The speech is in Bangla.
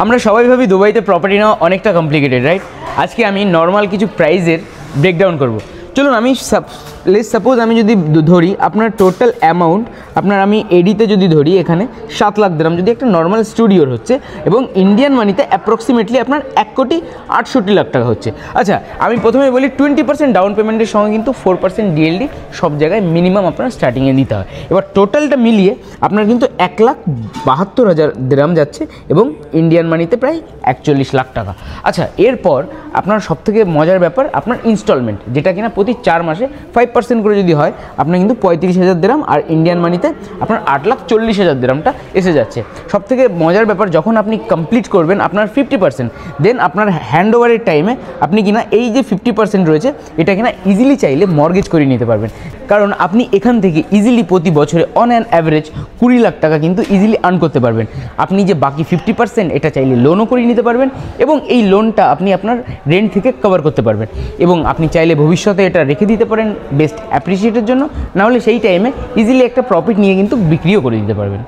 আমরা সবাই ভাবি দুবাইতে প্রপার্টি নেওয়া অনেকটা কমপ্লিকেটেড, রাইট? আজকে আমি নর্মাল কিছু প্রাইজের ব্রেকডাউন করব। চলুন, আমি সাপোজ আমি যদি ধরি আপনার টোটাল অ্যামাউন্ট, আপনার আমি এডিতে যদি ধরি এখানে 7 লাখ দিরহাম যদি একটা নর্মাল স্টুডিওর হচ্ছে, এবং ইন্ডিয়ান মানিতে অ্যাপ্রক্সিমেটলি আপনার 1,68,00,000 টাকা হচ্ছে। আচ্ছা, আমি প্রথমে বলি 20% ডাউন পেমেন্টের সঙ্গে কিন্তু 4% ডিএলডি সব জায়গায় মিনিমাম আপনার স্টার্টিংয়ে দিতে হয়। এবার টোটালটা মিলিয়ে আপনার কিন্তু 1,72,000 দিরহাম যাচ্ছে, এবং ইন্ডিয়ান মানিতে প্রায় 41 লাখ টাকা। আচ্ছা, এরপর আপনার সবথেকে মজার ব্যাপার আপনার ইনস্টলমেন্ট, যেটা কিনা প্রতি 4 মাসে 5% করে যদি হয় আপনার কিন্তু 35,000 দিরহাম, আর ইন্ডিয়ান মানিতে আপনার 8,40,000 দিরহামটা এসে যাচ্ছে। সবথেকে মজার ব্যাপার, যখন আপনি কমপ্লিট করবেন আপনার 50%, দেন আপনার হ্যান্ড ওভারের টাইমে আপনি কিনা এই যে 50% রয়েছে এটা কিনা ইজিলি চাইলে মর্গেজ করে নিতে পারবেন। কারণ আপনি এখান থেকে ইজিলি প্রতি বছরে অন অ্যান অ্যাভারেজ 20 লাখ টাকা কিন্তু ইজিলি আর্ন করতে পারবেন। আপনি যে বাকি 50% এটা চাইলে লোনও করে নিতে পারবেন, এবং এই লোনটা আপনি আপনার রেন্ট থেকে কভার করতে পারবেন, এবং আপনি চাইলে ভবিষ্যতে এটা রেখে দিতে পারেন বেস্ট অ্যাপ্রিসিয়েটের জন্য, নাহলে সেই টাইমে ইজিলি একটা প্রফিট নিয়ে কিন্তু বিক্রিও করে দিতে পারবেন।